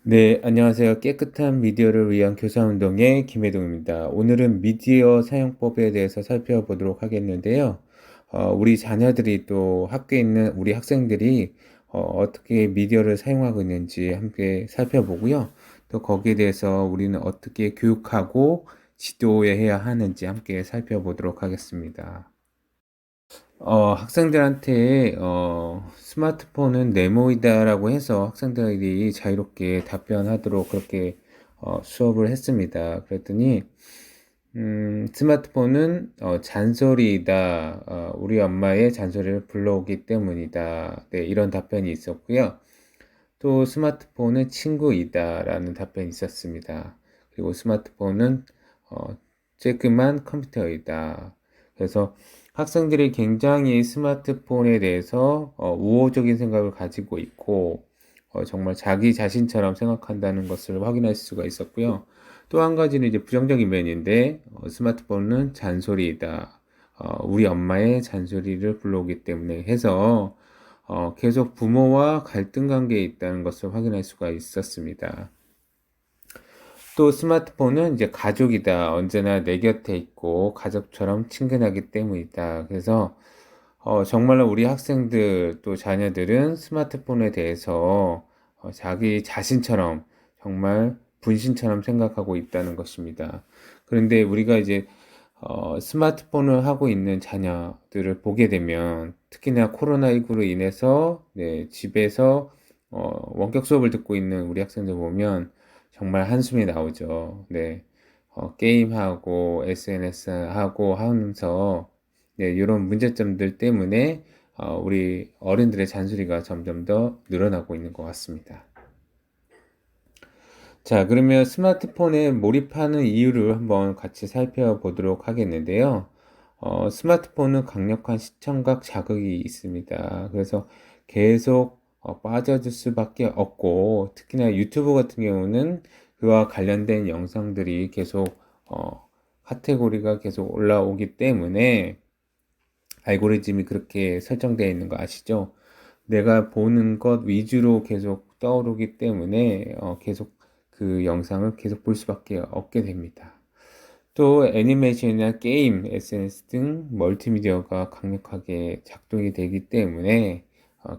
네, 안녕하세요. 깨끗한 미디어를 위한 교사운동의 김혜동입니다. 오늘은 미디어 사용법에 대해서 살펴보도록 하겠는데요. 우리 자녀들이 또 학교에 있는 우리 학생들이 떻게 미디어를 사용하고 있는지 함께 살펴보고요. 또 거기에 대해서 우리는 어떻게 교육하고 지도해야 하는지 함께 살펴보도록 하겠습니다. 학생들한테 스마트폰은 네모이다라고 해서 학생들이 자유롭게 답변하도록 그렇게 수업을 했습니다. 그랬더니 스마트폰은 잔소리이다. 우리 엄마의 잔소리를 불러오기 때문이다. 네, 이런 답변이 있었고요. 또 스마트폰은 친구이다라는 답변이 있었습니다. 그리고 스마트폰은 어, 쬐끄만 컴퓨터이다. 그래서 학생들이 굉장히 스마트폰에 대해서 우호적인 생각을 가지고 있고 정말 자기 자신처럼 생각한다는 것을 확인할 수가 있었고요. 또 한 가지는 이제 부정적인 면인데 스마트폰은 잔소리이다. 우리 엄마의 잔소리를 불러오기 때문에 해서 계속 부모와 갈등 관계에 있다는 것을 확인할 수가 있었습니다. 또 스마트폰은 이제 가족이다. 언제나 내 곁에 있고 가족처럼 친근하기 때문이다. 그래서 정말로 우리 학생들 또 자녀들은 스마트폰에 대해서 자기 자신처럼 정말 분신처럼 생각하고 있다는 것입니다. 그런데 우리가 이제 스마트폰을 하고 있는 자녀들을 보게 되면 특히나 코로나19로 인해서 네, 집에서 원격 수업을 듣고 있는 우리 학생들 보면 정말 한숨이 나오죠. 네, 게임하고 SNS 하고 하면서 네, 이런 문제점들 때문에 우리 어른들의 잔소리가 점점 더 늘어나고 있는 것 같습니다. 자, 그러면 스마트폰에 몰입하는 이유를 한번 같이 살펴보도록 하겠는데요. 스마트폰은 강력한 시청각 자극이 있습니다. 그래서 계속 빠져들 수밖에 없고, 특히나 유튜브 같은 경우는 그와 관련된 영상들이 계속 카테고리가 계속 올라오기 때문에 알고리즘이 그렇게 설정되어 있는 거 아시죠? 내가 보는 것 위주로 계속 떠오르기 때문에 계속 그 영상을 계속 볼 수밖에 없게 됩니다. 또 애니메이션이나 게임, SNS 등 멀티미디어가 강력하게 작동이 되기 때문에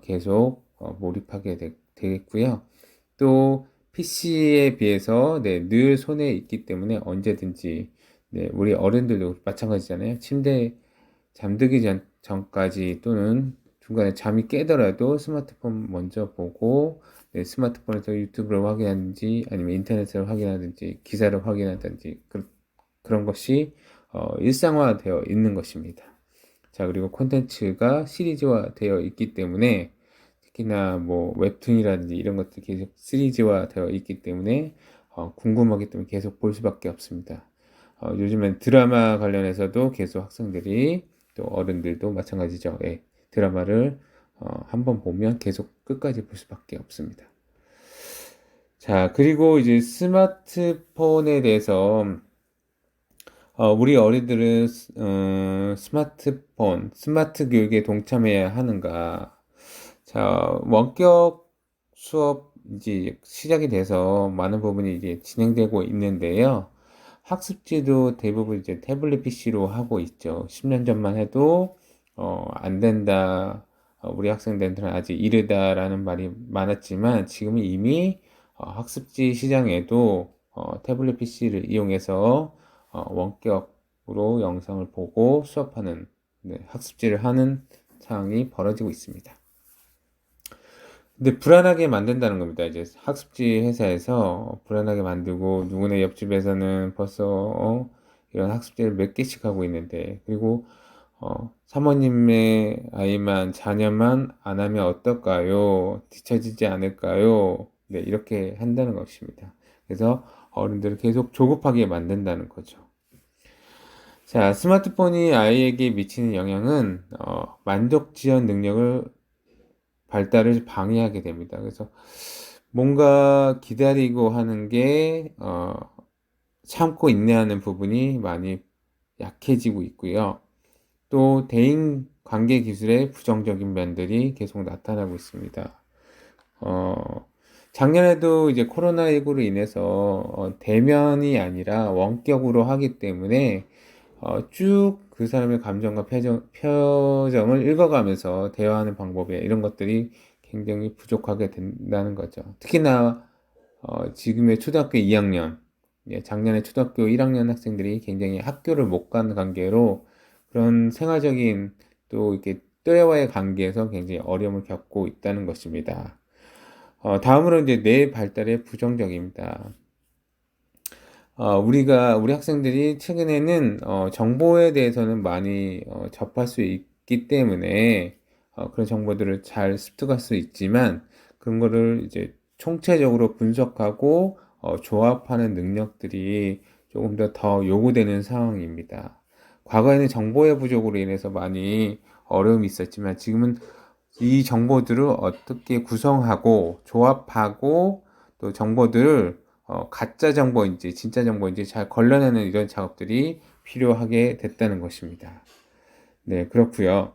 계속 몰입하게 되겠고요. 또 PC에 비해서 네, 늘 손에 있기 때문에 언제든지 네, 우리 어른들도 마찬가지잖아요. 침대에 잠들기 전까지 또는 중간에 잠이 깨더라도 스마트폰 먼저 보고 네, 스마트폰에서 유튜브를 확인하든지 아니면 인터넷을 확인하든지 기사를 확인하든지 그런 것이 일상화되어 있는 것입니다. 자, 그리고 콘텐츠가 시리즈화 되어 있기 때문에 특히나 뭐 웹툰이라든지 이런 것들이 계속 시리즈화 되어 있기 때문에 궁금하기 때문에 계속 볼 수밖에 없습니다. 요즘엔 드라마 관련해서도 계속 학생들이 또 어른들도 마찬가지죠. 예, 드라마를 한번 보면 계속 끝까지 볼 수밖에 없습니다. 자, 그리고 이제 스마트폰에 대해서 우리 어린이들은 스마트폰, 스마트 교육에 동참해야 하는가? 자, 원격 수업 이제 시작이 돼서 많은 부분이 이제 진행되고 있는데요. 학습지도 대부분 이제 태블릿 PC로 하고 있죠. 10년 전만 해도 안 된다. 우리 학생들한테는 아직 이르다라는 말이 많았지만 지금은 이미 학습지 시장에도 태블릿 PC를 이용해서 원격으로 영상을 보고 수업하는 네, 학습지를 하는 상황이 벌어지고 있습니다. 근데 불안하게 만든다는 겁니다. 이제 학습지 회사에서 불안하게 만들고 누구네 옆집에서는 벌써 이런 학습지를 몇 개씩 하고 있는데 그리고 사모님의 아이만 자녀만 안 하면 어떨까요? 뒤처지지 않을까요? 네, 이렇게 한다는 것입니다. 그래서 어른들을 계속 조급하게 만든다는 거죠. 자, 스마트폰이 아이에게 미치는 영향은 만족 지연 능력을 발달을 방해하게 됩니다. 그래서 뭔가 기다리고 하는 게 참고 인내하는 부분이 많이 약해지고 있고요. 또 대인 관계 기술의 부정적인 면들이 계속 나타나고 있습니다. 어, 작년에도 이제 코로나19로 인해서 대면이 아니라 원격으로 하기 때문에 쭉 그 사람의 감정과 표정을 읽어가면서 대화하는 방법에 이런 것들이 굉장히 부족하게 된다는 거죠. 특히나 지금의 초등학교 2학년, 예, 작년에 초등학교 1학년 학생들이 굉장히 학교를 못 가는 관계로 그런 생활적인 또 이렇게 또래와의 관계에서 굉장히 어려움을 겪고 있다는 것입니다. 다음으로 이제 뇌 발달에 부정적입니다. 우리 학생들이 최근에는 정보에 대해서는 많이 접할 수 있기 때문에 그런 정보들을 잘 습득할 수 있지만 그런 거를 이제 총체적으로 분석하고 조합하는 능력들이 조금 더 요구되는 상황입니다. 과거에는 정보의 부족으로 인해서 많이 어려움이 있었지만 지금은 이 정보들을 어떻게 구성하고 조합하고 또 정보들을 가짜 정보인지 진짜 정보인지 잘 걸러내는 이런 작업들이 필요하게 됐다는 것입니다. 네, 그렇고요.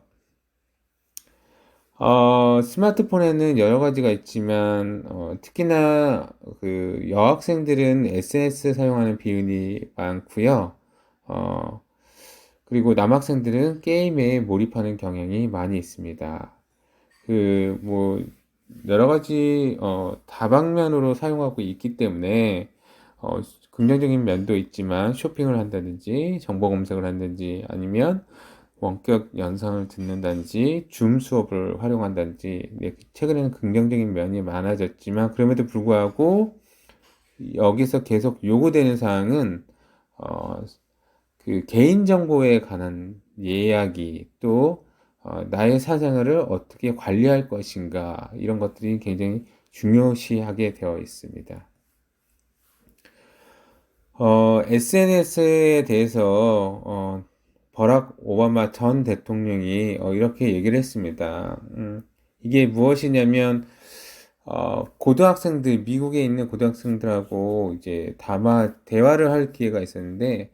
스마트폰에는 여러 가지가 있지만 특히나 그 여학생들은 SNS 사용하는 비율이 많고요. 어, 그리고 남학생들은 게임에 몰입하는 경향이 많이 있습니다. 뭐 여러 가지 다방면으로 사용하고 있기 때문에 어, 긍정적인 면도 있지만 쇼핑을 한다든지 정보 검색을 한다든지 아니면 원격 영상을 듣는다든지 줌 수업을 활용한다든지 네, 최근에는 긍정적인 면이 많아졌지만 그럼에도 불구하고 여기서 계속 요구되는 사항은 어, 그 개인정보에 관한 이야기 또 나의 사생활을 어떻게 관리할 것인가 이런 것들이 굉장히 중요시하게 되어 있습니다. SNS에 대해서 버락 오바마 전 대통령이 이렇게 얘기를 했습니다. 이게 무엇이냐면 고등학생들 미국에 있는 고등학생들하고 이제 대화를 할 기회가 있었는데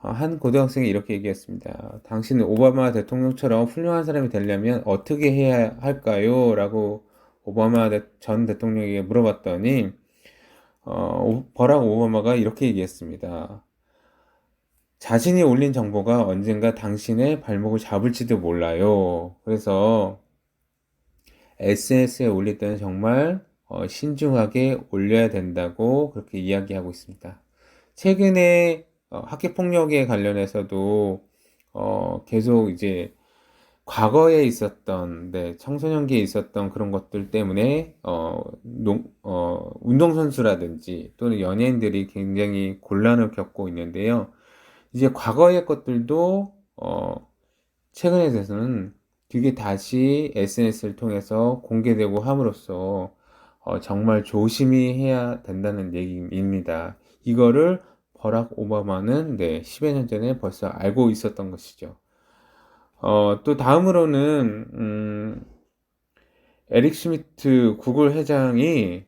한 고등학생이 이렇게 얘기했습니다. 당신은 오바마 대통령처럼 훌륭한 사람이 되려면 어떻게 해야 할까요? 라고 오바마 전 대통령에게 물어봤더니 버락 오바마가 이렇게 얘기했습니다. 자신이 올린 정보가 언젠가 당신의 발목을 잡을지도 몰라요. 그래서 SNS에 올릴 때는 정말 신중하게 올려야 된다고 그렇게 이야기하고 있습니다. 최근에 학교폭력에 관련해서도 계속 이제 과거에 있었던 청소년기에 있었던 그런 것들 때문에 운동선수라든지 또는 연예인들이 굉장히 곤란을 겪고 있는데요. 이제 과거의 것들도 최근에 대해서는 그게 다시 SNS를 통해서 공개되고 함으로써 정말 조심히 해야 된다는 얘기입니다. 이거를 버락 오바마는 10여 년 전에 벌써 알고 있었던 것이죠. 또 다음으로는 에릭 슈미트 구글 회장이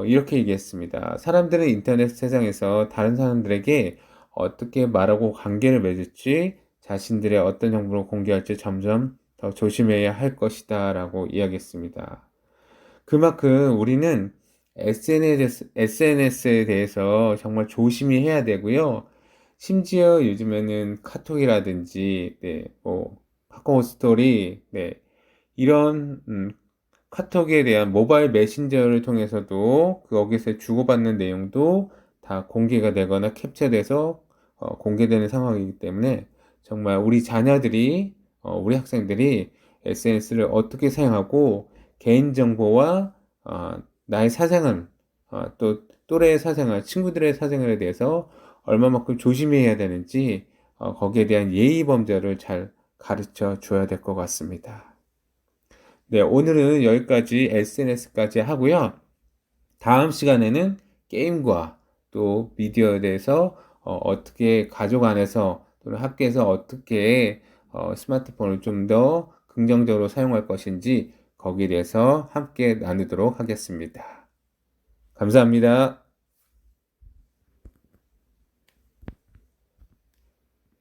이렇게 얘기했습니다. 사람들은 인터넷 세상에서 다른 사람들에게 어떻게 말하고 관계를 맺을지 자신들의 어떤 정보를 공개할지 점점 더 조심해야 할 것이다 라고 이야기했습니다. 그만큼 우리는 SNS에 대해서 정말 조심히 해야 되고요. 심지어 요즘에는 카톡이라든지, 카카오 스토리, 이런, 카톡에 대한 모바일 메신저를 통해서도 거기서 주고받는 내용도 다 공개가 되거나 캡처돼서 공개되는 상황이기 때문에 정말 우리 자녀들이, 우리 학생들이 SNS를 어떻게 사용하고 개인정보와 나의 사생활, 또 또래의 사생활, 친구들의 사생활에 대해서 얼마만큼 조심해야 되는지 거기에 대한 예의 범절을 잘 가르쳐 줘야 될 것 같습니다. 네, 오늘은 여기까지 SNS까지 하고요. 다음 시간에는 게임과 또 미디어에 대해서 어떻게 가족 안에서 또는 학교에서 어떻게 스마트폰을 좀 더 긍정적으로 사용할 것인지 거기에 대해서 함께 나누도록 하겠습니다. 감사합니다.